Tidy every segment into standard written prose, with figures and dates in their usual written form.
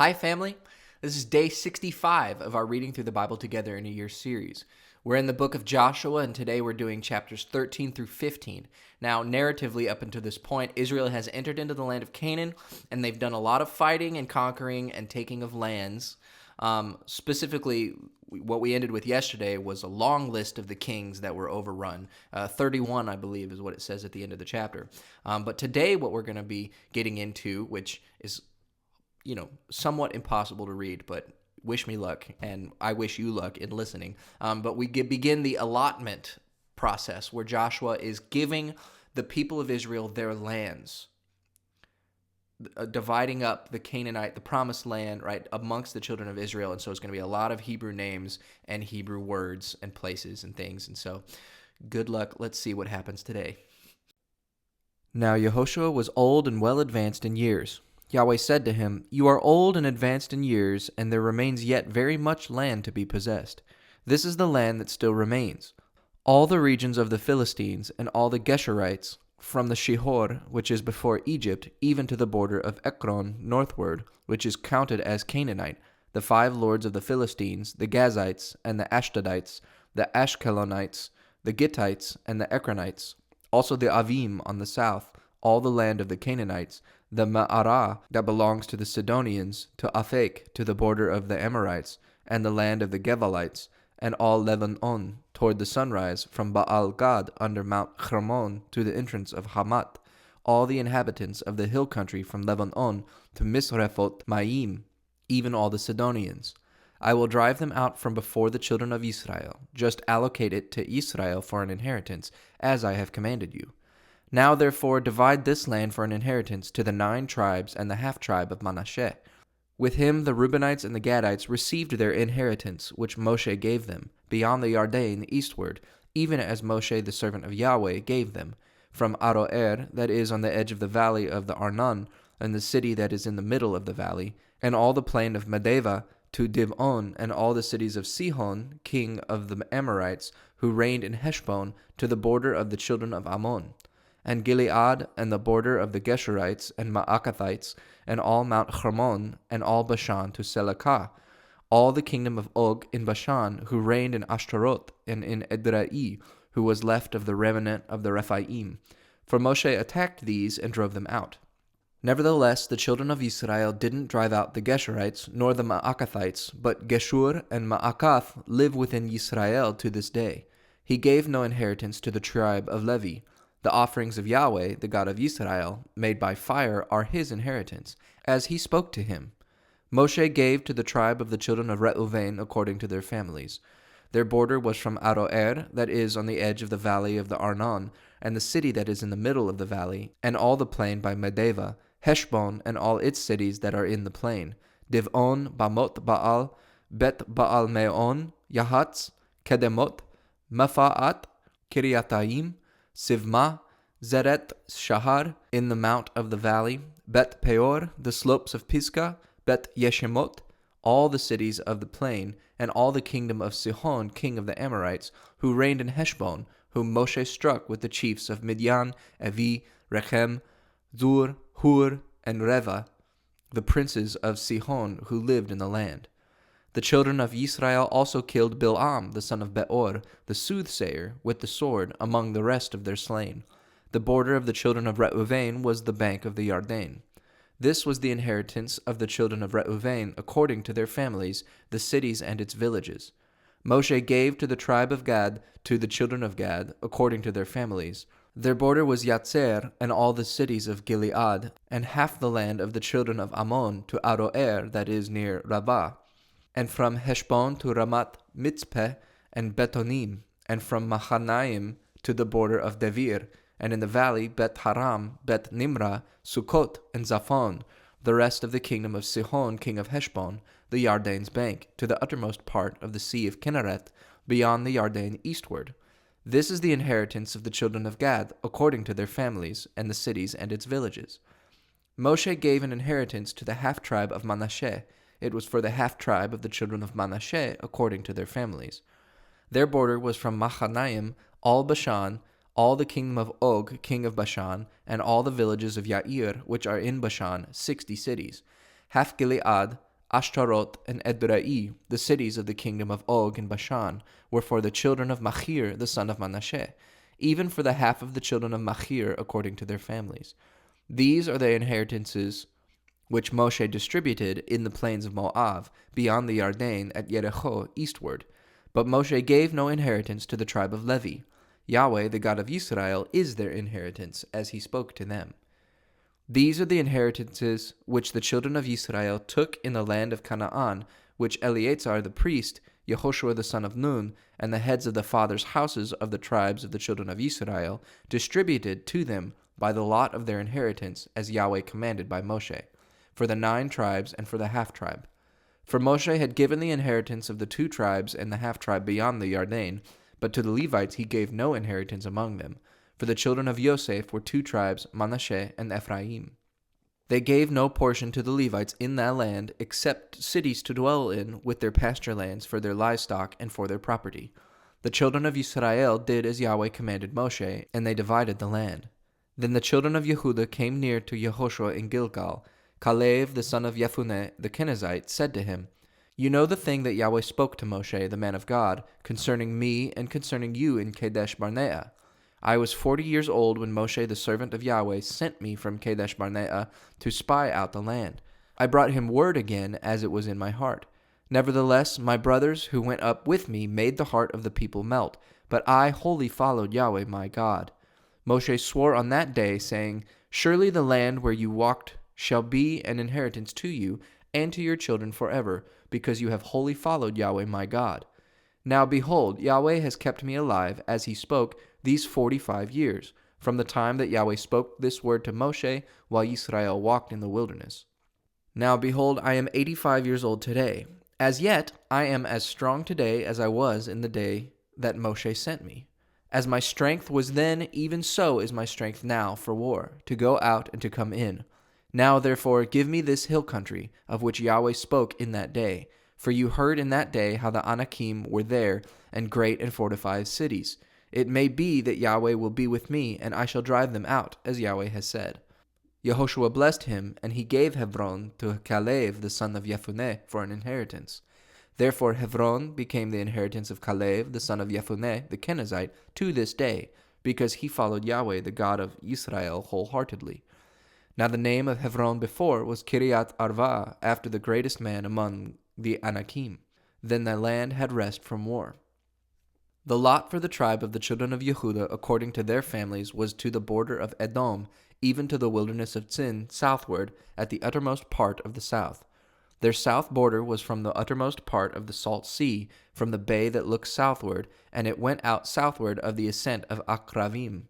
Hi, family. This is day 65 of our Reading Through the Bible Together in a Year series. We're in the book of Joshua, and today we're doing chapters 13 through 15. Now, narratively, up until this point, Israel has entered into the land of Canaan, and they've done a lot of fighting and conquering and taking of lands. Specifically, what we ended with yesterday was a long list of the kings that were overrun. 31, I believe, is what it says at the end of the chapter. But today, what we're going to be getting into, which is somewhat impossible to read, but wish me luck, and I wish you luck in listening. But we begin the allotment process where Joshua is giving the people of Israel their lands, dividing up the Canaanite, the promised land, right, amongst the children of Israel. And so it's going to be a lot of Hebrew names and Hebrew words and places and things. And so good luck. Let's see what happens today. Now Yehoshua was old and well advanced in years. Yahweh said to him, "You are old and advanced in years, and there remains yet very much land to be possessed. This is the land that still remains. All the regions of the Philistines and all the Geshurites, from the Shihor, which is before Egypt, even to the border of Ekron northward, which is counted as Canaanite, the 5 lords of the Philistines, the Gazites, and the Ashdodites, the Ashkelonites, the Gittites, and the Ekronites, also the Avim on the south, all the land of the Canaanites, the Ma'arah that belongs to the Sidonians, to Aphek, to the border of the Amorites, and the land of the Gevalites, and all Lebanon toward the sunrise, from Baal Gad under Mount Hermon to the entrance of Hamath, all the inhabitants of the hill country from Lebanon to Misrephot Maim, even all the Sidonians. I will drive them out from before the children of Israel. Just allocate it to Israel for an inheritance, as I have commanded you. Now therefore divide this land for an inheritance to the 9 tribes and the half-tribe of Manasseh. With him the Reubenites and the Gadites received their inheritance, which Moshe gave them, beyond the Yarden eastward, even as Moshe the servant of Yahweh gave them, from Aroer, that is on the edge of the valley of the Arnon, and the city that is in the middle of the valley, and all the plain of Medeva, to Divon, and all the cities of Sihon, king of the Amorites, who reigned in Heshbon, to the border of the children of Ammon, and Gilead, and the border of the Geshurites, and Maacathites, and all Mount Hermon, and all Bashan to Selakah, all the kingdom of Og in Bashan, who reigned in Ashtaroth, and in Edrei, who was left of the remnant of the Rephaim. For Moshe attacked these and drove them out. Nevertheless, the children of Israel didn't drive out the Geshurites, nor the Maacathites, but Geshur and Maacath live within Israel to this day. He gave no inheritance to the tribe of Levi. The offerings of Yahweh, the God of Israel, made by fire, are his inheritance, as he spoke to him. Moshe gave to the tribe of the children of Reuven according to their families. Their border was from Aroer, that is on the edge of the valley of the Arnon, and the city that is in the middle of the valley, and all the plain by Medeva, Heshbon, and all its cities that are in the plain, Divon, Bamot Baal, Bet Baal Meon, Yahatz, Kedemot, Mephaat, Kiriataim, Sivma, Zeret Shahar, in the mount of the valley, Bet Peor, the slopes of Pisgah, Bet Yeshemot, all the cities of the plain, and all the kingdom of Sihon, king of the Amorites, who reigned in Heshbon, whom Moshe struck with the chiefs of Midian, Evi, Rechem, Zur, Hur, and Reva, the princes of Sihon who lived in the land. The children of Israel also killed Bil'am, the son of Beor, the soothsayer, with the sword, among the rest of their slain. The border of the children of Reuven was the bank of the Yarden. This was the inheritance of the children of Reuven according to their families, the cities and its villages. Moshe gave to the tribe of Gad to the children of Gad according to their families. Their border was Yatzer and all the cities of Gilead, and half the land of the children of Ammon to Aroer, that is near Rabbah, and from Heshbon to Ramat Mitzpeh and Betonim, and from Mahanaim to the border of Devir, and in the valley Bet Haram, Bet Nimrah, Sukkot, and Zaphon, the rest of the kingdom of Sihon, king of Heshbon, the Yarden's bank, to the uttermost part of the sea of Kinnereth, beyond the Yarden eastward. This is the inheritance of the children of Gad, according to their families, and the cities and its villages. Moshe gave an inheritance to the half-tribe of Manasseh. It was for the half-tribe of the children of Manasseh, according to their families. Their border was from Mahanaim, all Bashan, all the kingdom of Og, king of Bashan, and all the villages of Yair, which are in Bashan, 60 cities. Half Gilead, Ashtaroth and Edrei, the cities of the kingdom of Og and Bashan, were for the children of Machir, the son of Manasseh, even for the half of the children of Machir according to their families. These are the inheritances which Moshe distributed in the plains of Moab, beyond the Yarden at Jericho eastward. But Moshe gave no inheritance to the tribe of Levi. Yahweh, the God of Israel, is their inheritance, as he spoke to them. These are the inheritances which the children of Israel took in the land of Canaan, which Eleazar the priest, Yehoshua the son of Nun, and the heads of the fathers' houses of the tribes of the children of Israel distributed to them by the lot of their inheritance, as Yahweh commanded by Moshe, for the 9 tribes and for the half-tribe. For Moshe had given the inheritance of the 2 tribes and the half-tribe beyond the Yarden, but to the Levites he gave no inheritance among them. For the children of Yosef were 2 tribes, Manasseh and Ephraim. They gave no portion to the Levites in that land, except cities to dwell in with their pasture lands for their livestock and for their property. The children of Israel did as Yahweh commanded Moshe, and they divided the land. Then the children of Yehudah came near to Yehoshua in Gilgal. Caleb, the son of Jephunneh the Kenizzite, said to him, "You know the thing that Yahweh spoke to Moshe, the man of God, concerning me and concerning you in Kadesh Barnea. I was 40 years old when Moshe, the servant of Yahweh, sent me from Kadesh Barnea to spy out the land. I brought him word again as it was in my heart. Nevertheless, my brothers who went up with me made the heart of the people melt, but I wholly followed Yahweh my God. Moshe swore on that day, saying, Surely the land where you walked shall be an inheritance to you and to your children forever, because you have wholly followed Yahweh my God. Now behold, Yahweh has kept me alive, as he spoke, these 45 years, from the time that Yahweh spoke this word to Moshe while Israel walked in the wilderness. Now behold, I am 85 years old today. As yet, I am as strong today as I was in the day that Moshe sent me. As my strength was then, even so is my strength now for war, to go out and to come in. Now therefore give me this hill country, of which Yahweh spoke in that day. For you heard in that day how the Anakim were there, and great and fortified cities. It may be that Yahweh will be with me, and I shall drive them out, as Yahweh has said." Yehoshua blessed him, and he gave Hebron to Caleb the son of Jephunneh for an inheritance. Therefore Hebron became the inheritance of Caleb the son of Jephunneh the Kenizzite to this day, because he followed Yahweh the God of Israel wholeheartedly. Now the name of Hebron before was Kiriath Arva, after the greatest man among the Anakim. Then the land had rest from war. The lot for the tribe of the children of Yehudah according to their families was to the border of Edom, even to the wilderness of Zin, southward, at the uttermost part of the south. Their south border was from the uttermost part of the salt sea, from the bay that looks southward, and it went out southward of the ascent of Akravim,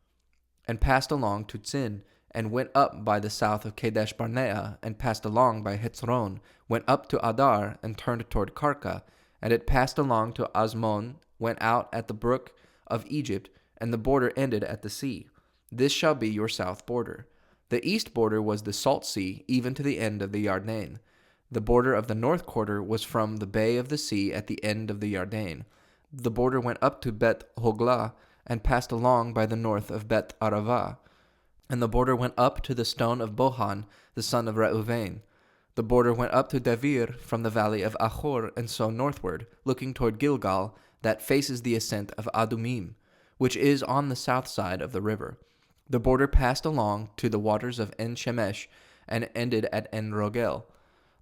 and passed along to Zin, and went up by the south of Kadesh Barnea, and passed along by Hetzron, went up to Adar, and turned toward Karka, and it passed along to Azmon, went out at the brook of Egypt, and the border ended at the sea. This shall be your south border. The east border was the salt sea, even to the end of the Yarden. The border of the north quarter was from the bay of the sea at the end of the Yarden. The border went up to Beth Hoglah, and passed along by the north of Beth Arava. And the border went up to the stone of Bohan, the son of Reuven. The border went up to Devir from the valley of Achor, and so northward, looking toward Gilgal, that faces the ascent of Adumim, which is on the south side of the river. The border passed along to the waters of En-Shemesh, and ended at En-Rogel.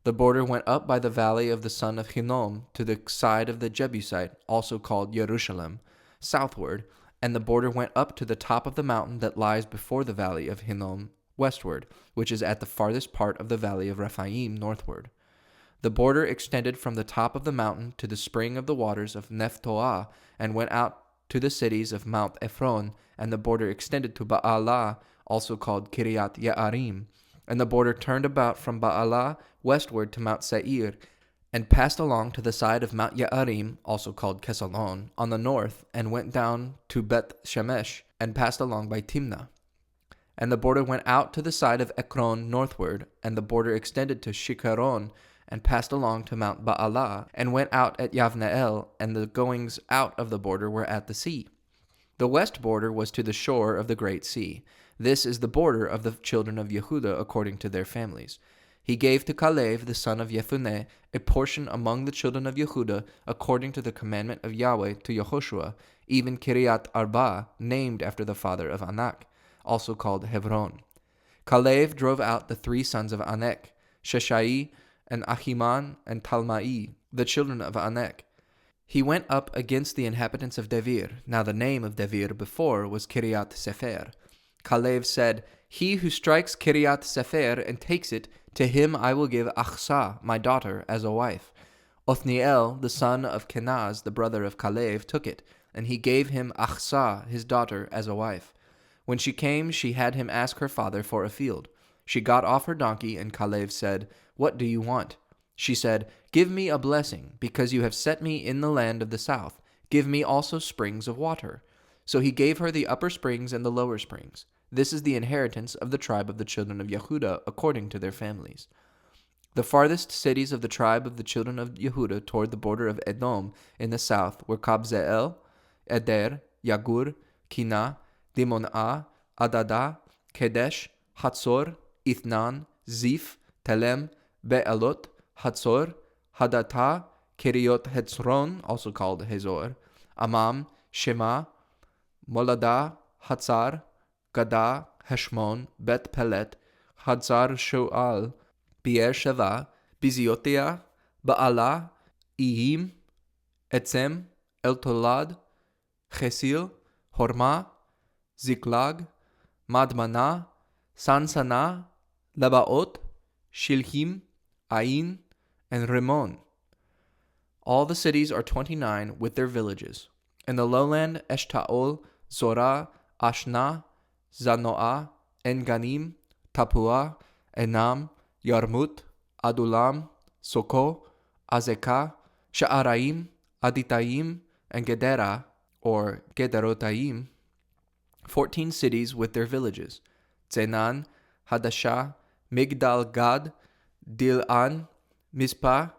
The border went up by the valley of the son of Hinnom to the side of the Jebusite, also called Jerusalem, southward, and the border went up to the top of the mountain that lies before the valley of Hinnom, westward, which is at the farthest part of the valley of Rephaim, northward. The border extended from the top of the mountain to the spring of the waters of Nephtoah, and went out to the cities of Mount Ephron, and the border extended to Baalah, also called Kiriath Yearim. And the border turned about from Baalah westward to Mount Seir, and passed along to the side of Mount Yearim, also called Kesalon, on the north, and went down to Beth Shemesh, and passed along by Timnah. And the border went out to the side of Ekron northward, and the border extended to Shikaron, and passed along to Mount Baalah, and went out at Yavneel, and the goings out of the border were at the sea. The west border was to the shore of the great sea. This is the border of the children of Yehudah according to their families. He gave to Kalev the son of Yefuneh a portion among the children of Yehuda according to the commandment of Yahweh to Yehoshua, even Kiriat Arba, named after the father of Anak, also called Hebron. Kalev drove out the 3 sons of Anak, Sheshai and Ahiman and Talmai, the children of Anak. He went up against the inhabitants of Devir. Now the name of Devir before was Kiriat Sefer. Kalev said, "He who strikes Kiriat Sefer and takes it, to him I will give Achsah, my daughter, as a wife." Othniel, the son of Kenaz, the brother of Kalev, took it, and he gave him Achsah, his daughter, as a wife. When she came, she had him ask her father for a field. She got off her donkey, and Kalev said, "What do you want?" She said, "Give me a blessing, because you have set me in the land of the south. Give me also springs of water." So he gave her the upper springs and the lower springs. This is the inheritance of the tribe of the children of Yehuda according to their families. The farthest cities of the tribe of the children of Yehuda toward the border of Edom in the south were Kabzeel, Eder, Yagur, Kina, Dimonah, Adada, Kedesh, Hatzor, Ithnan, Ziph, Telem, Be'alot, Hatzor, Hadatah, Keriot Hetzron, also called Hazor, Amam, Shema, Moladah, Hatzar, Gadah, Heshmon, Bet Pelet, Hatzar Shoal, Beer Sheva, Biziotia, Baalah, Iyim, Etzem, Eltolad, Chesil, Hormah, Ziklag, Madmanah, Sansana, Lebaot, Shilhim, Ain, and Rimmon. All the cities are 29 with their villages. In the lowland, Eshtaol, Zorah, Ashna, Zanoah, En-Ganim, Tapua, Enam, Yarmut, Adulam, Soko, Azekah, Sha'araim, Aditaim, and Gedera, or Gederotaim, 14 cities with their villages. Zenan, Hadashah, Migdal Gad, Dil'an, Mizpah,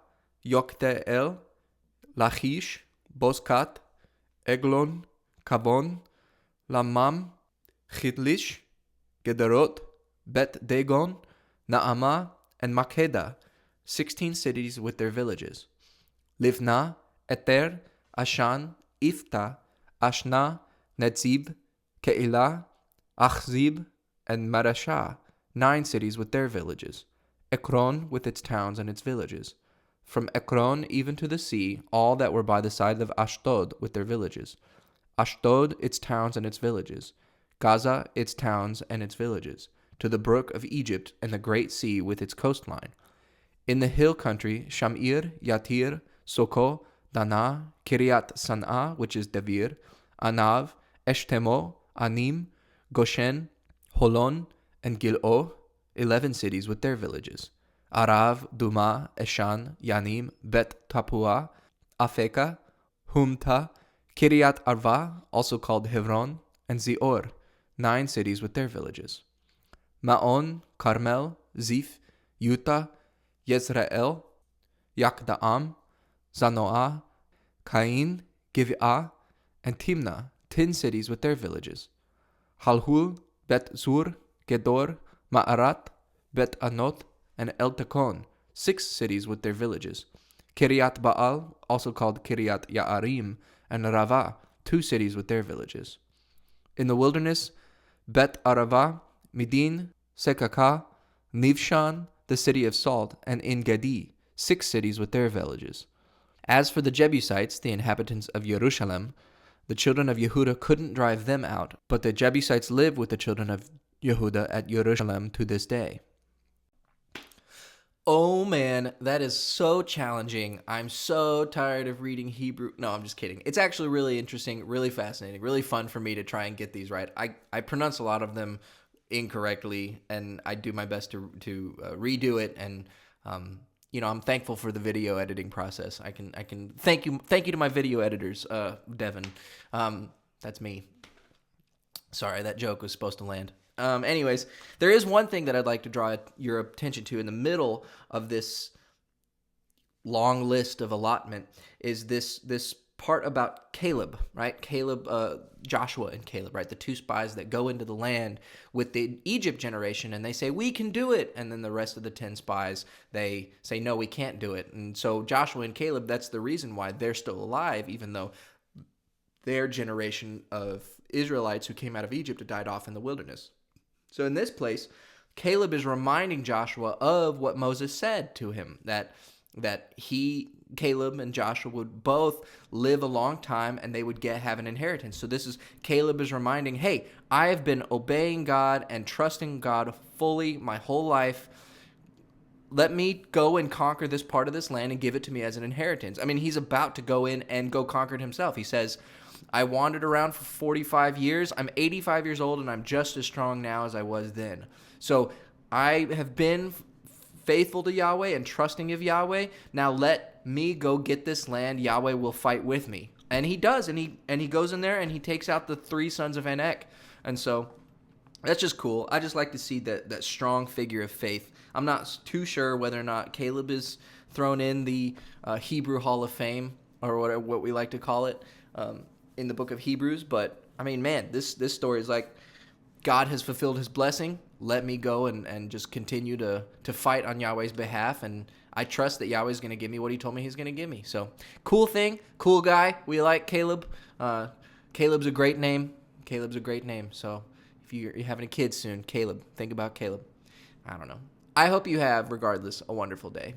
Yokte'el, Lachish, Boskat, Eglon, Kavon, Lamam, Chidlish, Gederot, Bet Dagon, Naamah, and Makeda, 16 cities with their villages. Livna, Eter, Ashan, Ifta, Ashna, Netzib, Keilah, Achzib, and Marashah, 9 cities with their villages. Ekron with its towns and its villages. From Ekron even to the sea, all that were by the side of Ashdod with their villages. Ashdod, its towns and its villages. Gaza, its towns and its villages. To the brook of Egypt and the great sea with its coastline. In the hill country, Shamir, Yatir, Soko, Dana, Kiryat San'ah, which is Devir, Anav, Eshtemo, Anim, Goshen, Holon, and Gil'o, 11 cities with their villages. Arav, Duma, Eshan, Yanim, Bet Tapua, Afeka, Humta, Kiryat Arva, also called Hebron, and Zior, 9 cities with their villages. Ma'on, Carmel, Ziph, Yuta, Yezreel, Yakda'am, Zanoah, Cain, Gibeah, and Timnah, 10 cities with their villages. Halhul, Bet Zur, Gedor, Ma'arat, Bet Anot, and El Takon, 6 cities with their villages. Kiryat Baal, also called Kiryat Ya'arim, and Rava, 2 cities with their villages. In the wilderness, Bet Arava, Midin, Sekaka, Nivshan, the city of salt, and En-Gedi, 6 cities with their villages. As for the Jebusites, the inhabitants of Jerusalem, the children of Yehuda couldn't drive them out, but the Jebusites live with the children of Yehuda at Jerusalem to this day. Oh man, that is so challenging. I'm so tired of reading Hebrew. No, I'm just kidding. It's actually really interesting, really fascinating, really fun for me to try and get these right. I pronounce a lot of them incorrectly, and I do my best to redo it. And I'm thankful for the video editing process. I can thank you to my video editors, Devin. That's me. Sorry, that joke was supposed to land. Anyways, there is one thing that I'd like to draw your attention to in the middle of this long list of allotment is this part about Caleb, right? Joshua and Caleb, right? The two spies that go into the land with the Egypt generation, and they say, we can do it. And then the rest of the 10 spies, they say, no, we can't do it. And so Joshua and Caleb, that's the reason why they're still alive, even though their generation of Israelites who came out of Egypt had died off in the wilderness. So in this place, Caleb is reminding Joshua of what Moses said to him, that Caleb and Joshua would both live a long time and they would have an inheritance. So Caleb is reminding, hey, I have been obeying God and trusting God fully my whole life. Let me go and conquer this part of this land and give it to me as an inheritance. I mean, he's about to go in and go conquer it himself. He says, I wandered around for 45 years. I'm 85 years old and I'm just as strong now as I was then. So I have been faithful to Yahweh and trusting of Yahweh. Now let me go get this land. Yahweh will fight with me. And he does. And he goes in there and he takes out the 3 sons of Anak. And so that's just cool. I just like to see that strong figure of faith. I'm not too sure whether or not Caleb is thrown in the Hebrew Hall of Fame, or what we like to call it, in the book of Hebrews. But I mean, man, this story is like, God has fulfilled his blessing. Let me go and just continue to fight on Yahweh's behalf. And I trust that Yahweh's going to give me what he told me he's going to give me. So cool thing, cool guy. We like Caleb. Caleb's a great name. So if you're having a kid soon, Caleb, think about Caleb. I don't know. I hope you have, regardless, a wonderful day.